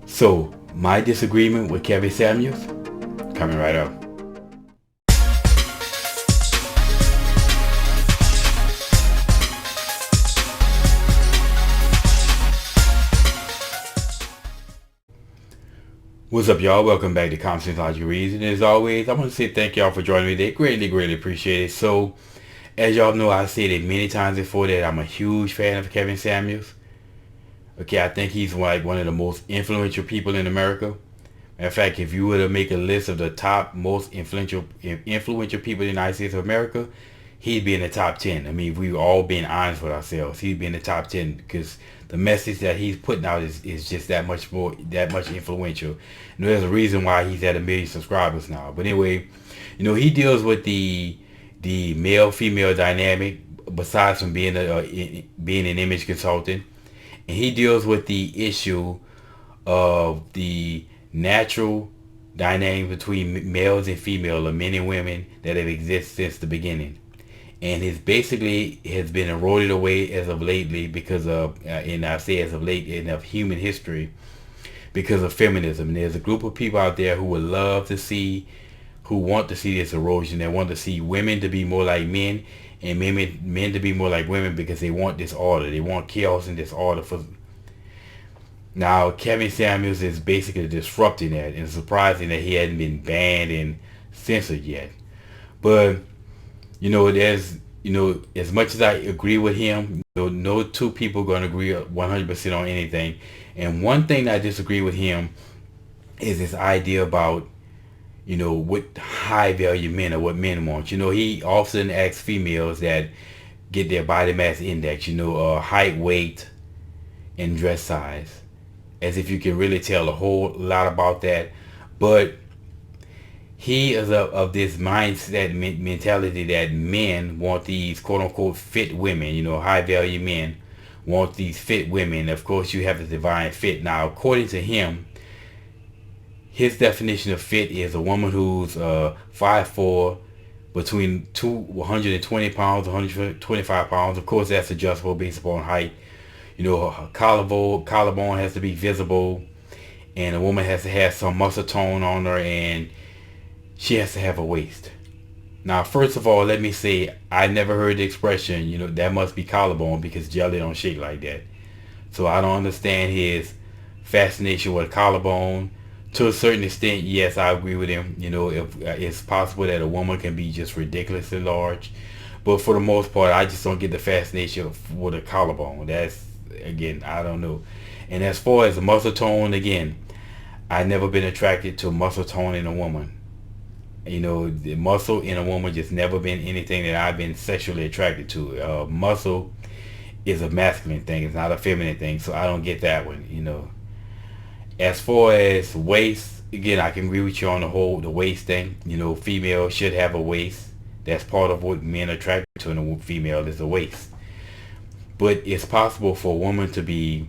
So, my disagreement with Kevin Samuels, coming right up. What's up, y'all? Welcome back to Conversations Logic Reads. And as always, I want to say thank y'all for joining me today. Greatly appreciate it. So, as y'all know, I said it many times before that I'm a huge fan of Kevin Samuels. Okay, I think he's like one of the most influential people in America. In fact, if you were to make a list of the top most influential people in the United States of America, he'd be in the top 10. I mean, we've all been honest with ourselves. He'd be in the top 10 because the message that he's putting out is just that much influential. There's a reason why he's at 1 million subscribers now. But anyway, he deals with the male-female dynamic besides from being an image consultant. And he deals with the issue of the natural dynamic between males and females, or men and women, that have existed since the beginning. And it's basically has been eroded away as of lately because of, and I say as of late in of human history, because of feminism. And there's a group of people out there who would love to see, who want to see this erosion. They want to see women to be more like men and men to be more like women because they want disorder. They want chaos and disorder. Now, Kevin Samuels is basically disrupting that, and it's surprising that he hadn't been banned and censored yet. But, there's, as much as I agree with him, no two people are going to agree 100% on anything. And one thing that I disagree with him is this idea about, what high value men or what men want. He often asks females that get their body mass index, height, weight, and dress size, as if you can really tell a whole lot about that. But he is of this mindset mentality that men want these quote unquote fit women, high value men want these fit women. Of course, you have the divine fit. Now, according to him, his definition of fit is a woman who's 5'4", between 120 pounds, 125 pounds. Of course, that's adjustable based upon height. Her collarbone has to be visible, and a woman has to have some muscle tone on her, and she has to have a waist. Now, first of all, let me say, I never heard the expression, that must be collarbone because jelly don't shake like that. So I don't understand his fascination with a collarbone. To a certain extent, yes, I agree with him. If it's possible that a woman can be just ridiculously large. But for the most part, I just don't get the fascination with a collarbone. That's, again, I don't know. And as far as the muscle tone, again, I've never been attracted to muscle tone in a woman. The muscle in a woman just never been anything that I've been sexually attracted to. Muscle is a masculine thing. It's not a feminine thing. So I don't get that one, As far as waist, again, I can agree with you on the waist thing. Female should have a waist. That's part of what men are attracted to in a female is the waist. But it's possible for a woman to be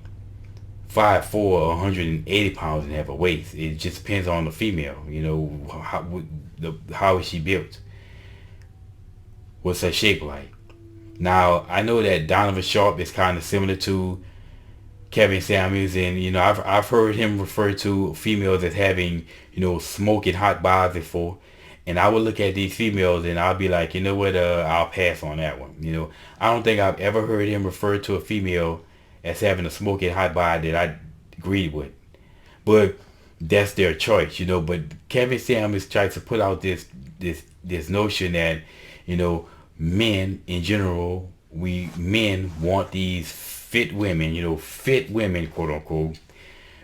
5'4", or 180 pounds and have a waist. It just depends on the female. How is she built? What's her shape like? Now, I know that Donovan Sharp is kind of similar to Kevin Samuels, and I've heard him refer to females as having smoking hot bodies before, and I would look at these females and I'll be like, what, I'll pass on that one. I don't think I've ever heard him refer to a female as having a smoking hot body that I agreed with, but that's their choice. But Kevin Samuels tries to put out this notion that men in general, men want these fit women, quote unquote,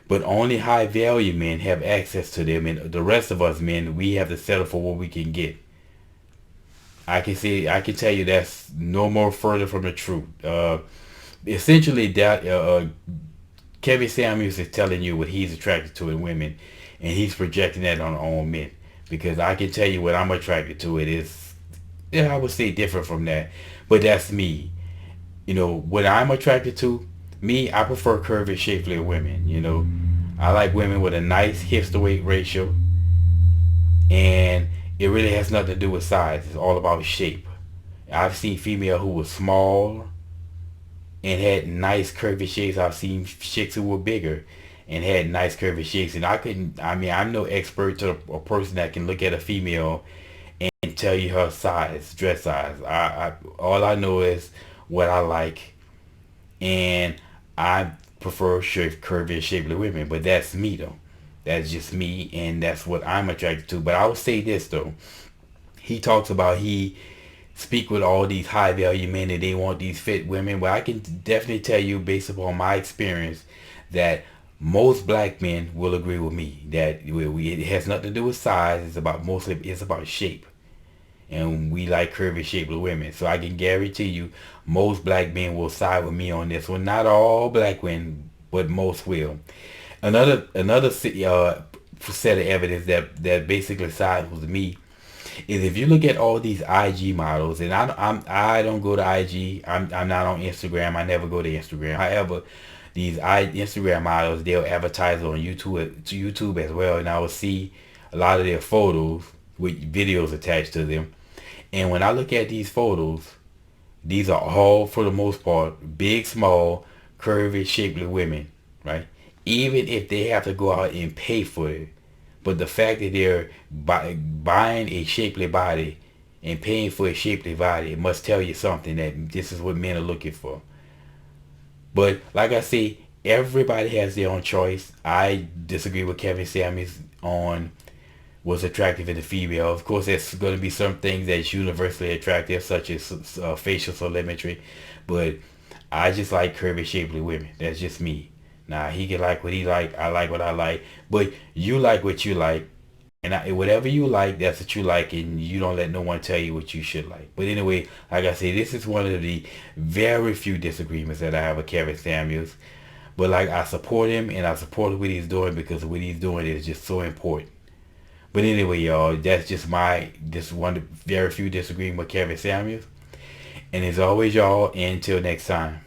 but only high value men have access to them, and the rest of us men, we have to settle for what we can get. I can tell you that's no more further from the truth. Essentially, that Kevin Samuels is telling you what he's attracted to in women, and he's projecting that on men. Because I can tell you what I'm attracted to. It is, I would say, different from that, but that's me. What I'm attracted to, I prefer curvy, shapely women. I like women with a nice hips to weight ratio, and it really has nothing to do with size. It's all about shape. I've seen female who was small and had nice curvy shapes. I've seen chicks who were bigger, and had nice curvy shapes. And I mean, I'm no expert to a person that can look at a female and tell you her size, dress size. All I know is what I like, and I prefer curvy, shapely women. But that's me though. That's just me, and that's what I'm attracted to. But I will say this though. He talks about he speak with all these high value men and they want these fit women. But I can definitely tell you, based upon my experience, that most black men will agree with me that it has nothing to do with size. It's about shape, and we like curvy shaped women. So I can guarantee you, most black men will side with me on this one. Not all black men, but most will. Another set of evidence that basically sides with me is if you look at all these IG models, and I don't go to IG. I'm not on Instagram. I never go to Instagram. However, these Instagram models, they'll advertise on YouTube as well, and I will see a lot of their photos with videos attached to them. And when I look at these photos, these are all, for the most part, big, small, curvy, shapely women, right? Even if they have to go out and pay for it, but the fact that they're buying a shapely body and paying for a shapely body, it must tell you something, that this is what men are looking for. But like I say, everybody has their own choice. I disagree with Kevin Samuels on what's attractive in the female. Of course, there's going to be some things that's universally attractive, such as facial symmetry. But I just like curvy, shapely women. That's just me. Now, he can like what he like. I like what I like. But you like what you like. And whatever you like, that's what you like. And you don't let no one tell you what you should like. But anyway, like I say, this is one of the very few disagreements that I have with Kevin Samuels. But like, I support him and I support what he's doing, because what he's doing is just so important. But anyway, y'all, that's just this one of the very few disagreement with Kevin Samuels. And as always, y'all, until next time.